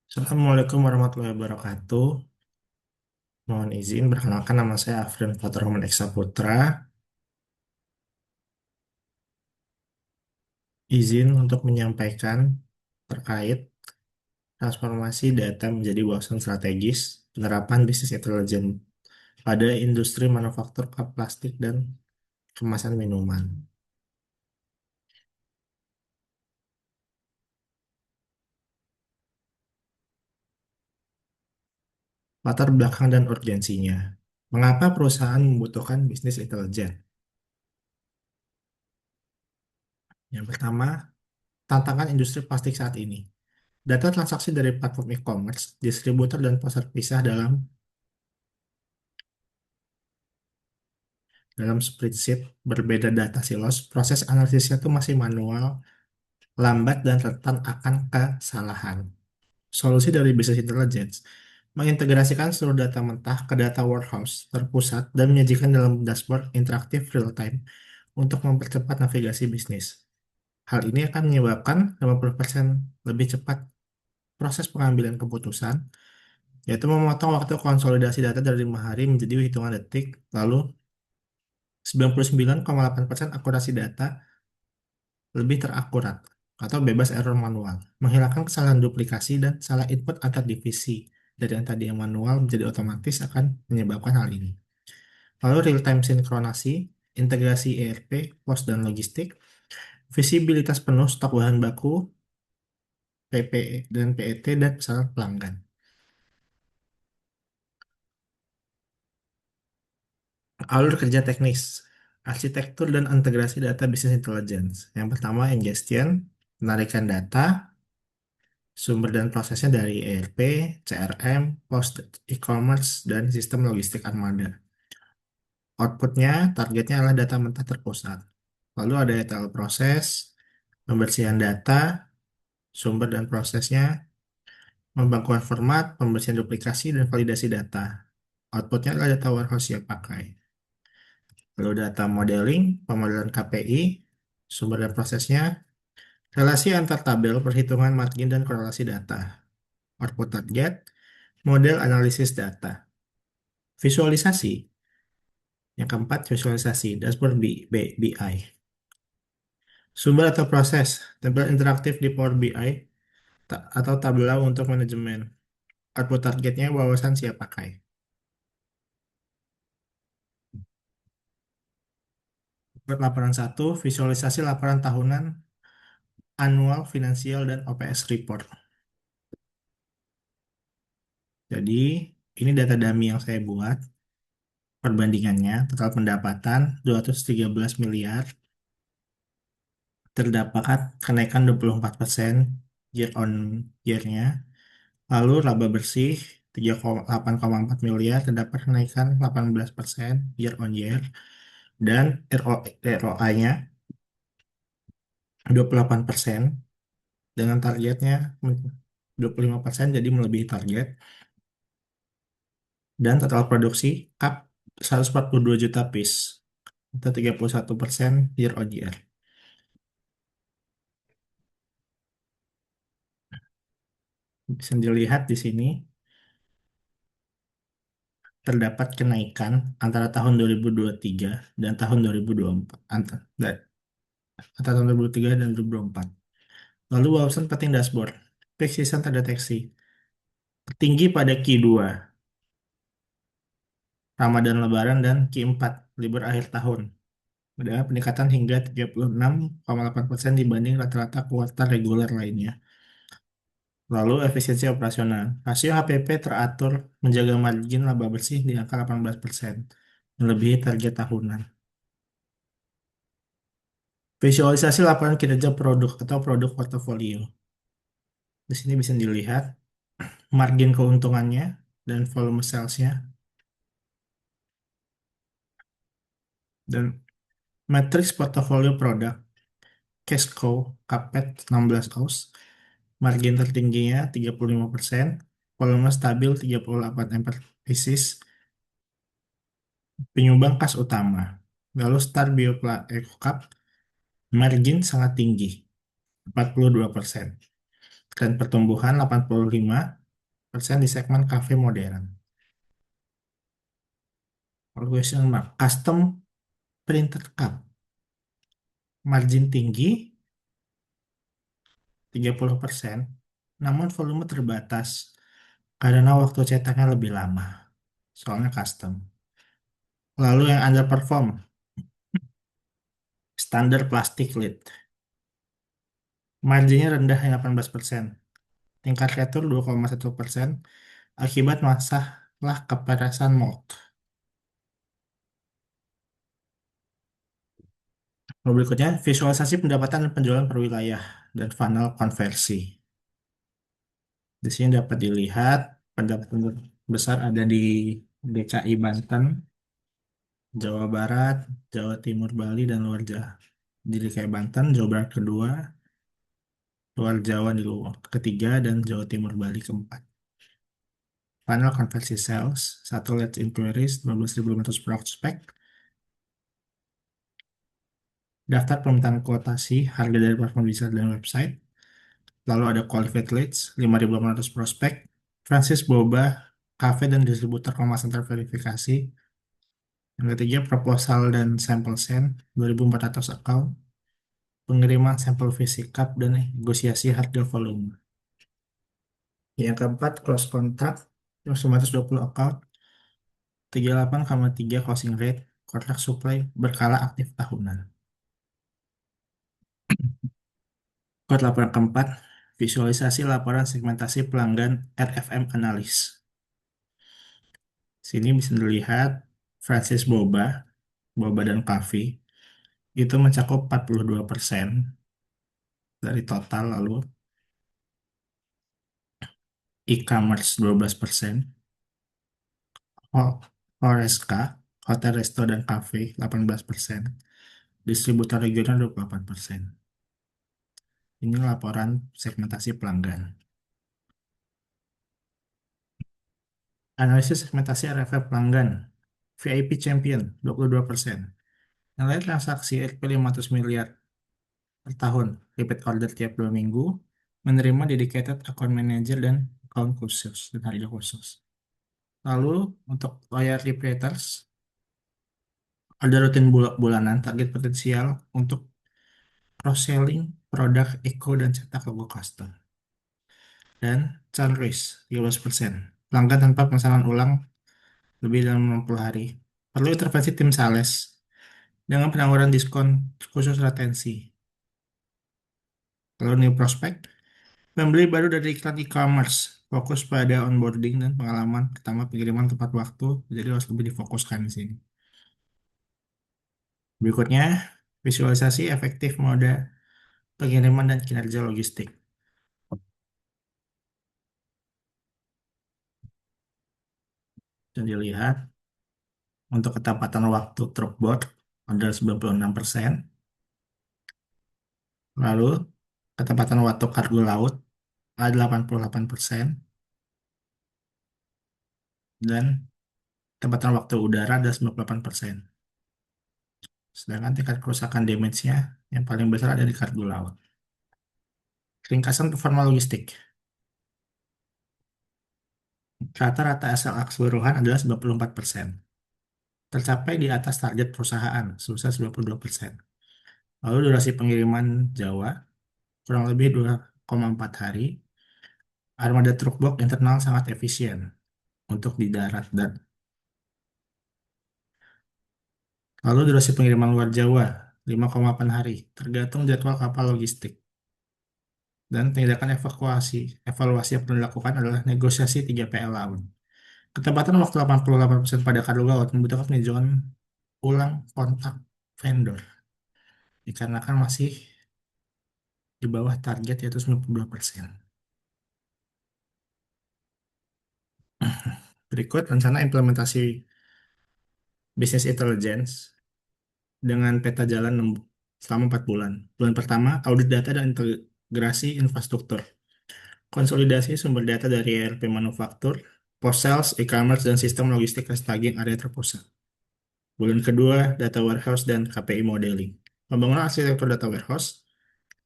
Assalamualaikum warahmatullahi wabarakatuh. Mohon izin, perkenalkan nama saya Afrin Faturrahman Eksa Putra. Izin untuk menyampaikan terkait transformasi data menjadi wawasan strategis, penerapan bisnis intelijen pada industri manufaktur kap plastik dan kemasan minuman. Latar belakang dan urgensinya. Mengapa perusahaan membutuhkan bisnis intelijen? Yang pertama, tantangan industri plastik saat ini. Data transaksi dari platform e-commerce, distributor, dan pasar pisah dalam spreadsheet berbeda data silos, proses analisisnya itu masih manual, lambat, dan rentan akan kesalahan. Solusi dari business intelligence mengintegrasikan seluruh data mentah ke data warehouse terpusat dan menyajikan dalam dashboard interaktif real-time untuk mempercepat navigasi bisnis. Hal ini akan menyebabkan 50% lebih cepat proses pengambilan keputusan, yaitu memotong waktu konsolidasi data dari 5 hari menjadi hitungan detik, lalu 99,8% akurasi data lebih terakurat atau bebas error manual, menghilangkan kesalahan duplikasi dan salah input antar divisi dari yang tadi yang manual menjadi otomatis akan menyebabkan hal ini. Lalu real-time sinkronasi, integrasi ERP, pos dan logistik, visibilitas penuh stok bahan baku, PPE dan PET dan pesanan pelanggan. Alur kerja teknis, arsitektur dan integrasi data business intelligence. Yang pertama, ingestion, penarikan data, sumber dan prosesnya dari ERP, CRM, post e-commerce, dan sistem logistik armada. Outputnya, targetnya adalah data mentah terpusat. Lalu ada ETL proses, pembersihan data, sumber dan prosesnya, pembangkuan format, pembersihan duplikasi, dan validasi data. Outputnya adalah data warehouse yang pakai. Lalu data modeling, pemodelan KPI, sumber dan prosesnya, relasi antar tabel, perhitungan margin, dan korelasi data. Output target, model analisis data. Visualisasi. Yang keempat, visualisasi dashboard BI. Sumber atau proses, tabel interaktif di Power BI atau tabel untuk manajemen. Output targetnya wawasan siap pakai. Buat laporan satu, visualisasi laporan tahunan, annual, finansial, dan OPS report. Jadi, ini data dummy yang saya buat. Perbandingannya, total pendapatan 213 miliar, terdapat kenaikan 24% year on year-nya. Lalu laba bersih 8,4 miliar terdapat kenaikan 18% year on year dan ROI-nya 28% dengan targetnya 25% jadi melebihi target dan total produksi cup 142 juta piece atau 31% year on year. Bisa dilihat di sini terdapat kenaikan antara tahun 2023 dan tahun 2024 antara tahun 2023 dan 2024. Lalu wawasan penting dashboard. Peak season terdeteksi tinggi pada Q2, Ramadan Lebaran, dan Q4, libur akhir tahun. Ada peningkatan hingga 36,8% dibanding rata-rata kuartal reguler lainnya. Lalu efisiensi operasional. Rasio HPP teratur menjaga margin laba bersih di angka 18%, melebihi target tahunan. Visualisasi laporan kinerja produk atau produk portofolio. Di sini bisa dilihat margin keuntungannya dan volume salesnya dan matriks portofolio produk cash cow Capet 16 oz, margin tertingginya 35%, volume stabil 38 ampere pieces, penyumbang kas utama. Lalu Star Biopla Eco Cup, margin sangat tinggi 42%, tren pertumbuhan 85, di segmen cafe modern. Kalau question mark, custom printed cup, margin tinggi 30%, namun volume terbatas karena waktu cetaknya lebih lama, soalnya custom. Lalu yang underperform, standar plastik lid. Marginnya rendah hanya 18%. Tingkat retur 2,1% akibat masalah keperasan mold. Berikutnya, visualisasi pendapatan dan penjualan per wilayah dan funnel konversi. Di sini dapat dilihat pendapatan besar ada di DKI Banten, Jawa Barat, Jawa Timur, Bali, dan luar Jawa. Di DKI Banten, Jawa Barat kedua, luar Jawa di luar ketiga, dan Jawa Timur Bali keempat. Funnel konversi sales, satu lead inquiries, 12.500 prospek, daftar permintaan kuotasi, harga dari platform digital dan website, lalu ada qualified leads, 5.800 prospek, Francis Boba, cafe dan distributor kemasan terverifikasi, yang ketiga proposal dan sampel send, 2.400 account, pengiriman sampel fisik cup dan negosiasi harga volume. Yang keempat, close contact, 920 account, 38,3 closing rate, kontrak supply berkala aktif tahunan. Kode laporan keempat, visualisasi laporan segmentasi pelanggan RFM analis. Sini bisa dilihat Francis Boba, Boba dan Coffee itu mencakup 42% dari total, lalu e-commerce 12%, Horeska, Hotel, Resto, dan Cafe 18%, distributor regional 28%. Ini laporan segmentasi pelanggan. Analisis segmentasi RFM pelanggan. VIP Champion 22%. Nilai transaksi RP 500 miliar per tahun. Repeat order tiap 2 minggu. Menerima dedicated account manager dan account khusus dan harga khusus. Lalu untuk loyalty creators, ada rutin bulanan target potensial untuk cross-selling produk Eco dan cetak logo custom. Dan churn risk 13%. Pelanggan tanpa pemesanan ulang lebih dari 60 hari. Perlu intervensi tim sales dengan penawaran diskon khusus retensi. Kalau new prospect, pembeli baru dari iklan e-commerce fokus pada onboarding dan pengalaman pertama pengiriman tepat waktu, jadi harus lebih difokuskan di sini. Berikutnya, visualisasi efektif mode pengiriman dan kinerja logistik. Dan dilihat untuk ketepatan waktu truk board ada 96%, lalu ketepatan waktu kargo laut ada 88%, dan ketepatan waktu udara ada 98%. Sedangkan tingkat kerusakan damage-nya yang paling besar ada di kargo laut. Ringkasan performa logistik. Rata-rata SLA keseluruhan adalah 94%. Tercapai di atas target perusahaan, sebesar 92%. Lalu durasi pengiriman Jawa, kurang lebih 2,4 hari. Armada truk box internal sangat efisien untuk di darat dan lalu durasi pengiriman luar Jawa 5,8 hari, tergantung jadwal kapal logistik. Dan tindakan evaluasi yang perlu dilakukan adalah negosiasi 3PL laut. Ketepatan waktu 88% pada kargo laut membutuhkan peninjauan ulang kontak vendor dikarenakan masih di bawah target yaitu 92%. Berikut rencana implementasi business intelligence dengan peta jalan selama 4 bulan. Bulan pertama, audit data dan integrasi infrastruktur. Konsolidasi sumber data dari ERP manufaktur, post-sales, e-commerce, dan sistem logistik ke staging area terpusat. Bulan kedua, data warehouse dan KPI modeling. Pembangunan arsitektur data warehouse,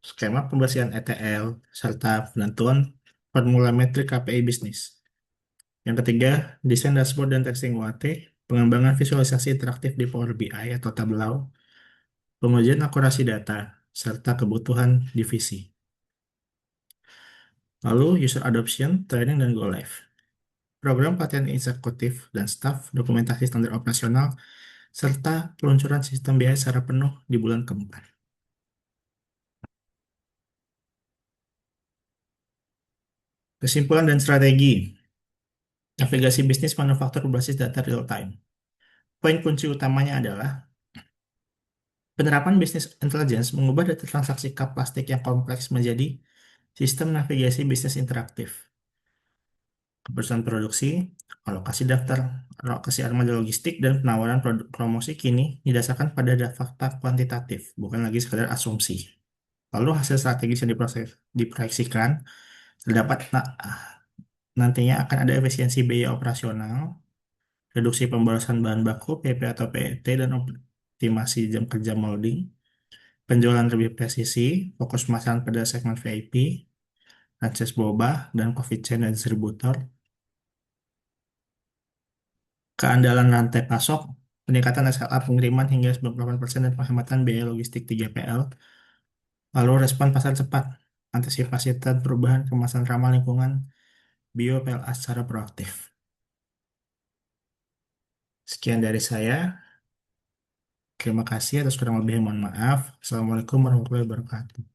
skema pembersihan ETL, serta penentuan formula metrik KPI bisnis. Yang ketiga, desain dashboard dan testing UAT, pengembangan visualisasi interaktif di Power BI atau Tableau, pengujian akurasi data, serta kebutuhan divisi. Lalu, user adoption, training, dan go live. Program pelatihan eksekutif dan staf, dokumentasi standar operasional, serta peluncuran sistem BI secara penuh di bulan keempat. Kesimpulan dan strategi. Navigasi bisnis manufaktur berbasis data real time. Poin kunci utamanya adalah penerapan bisnis intelligence mengubah data transaksi kap plastik yang kompleks menjadi sistem navigasi bisnis interaktif. Keputusan produksi, alokasi daftar, alokasi armada logistik, dan penawaran produk promosi kini didasarkan pada fakta kuantitatif, bukan lagi sekadar asumsi. Lalu hasil strategis yang diproyeksikan terdapat nantinya akan ada efisiensi biaya operasional, reduksi pemborosan bahan baku PP atau PET dan optimasi jam kerja molding, penjualan lebih presisi, fokus pemasaran pada segmen VIP, akses boba, dan coffee chain dan distributor, keandalan rantai pasok, peningkatan SLA pengiriman hingga 98% dan penghematan biaya logistik 3PL, lalu respon pasar cepat, antisipasi dan perubahan kemasan ramah lingkungan, bio PLA secara proaktif. Sekian dari saya. Terima kasih atas kurang lebihnya, mohon maaf. Assalamualaikum warahmatullahi wabarakatuh.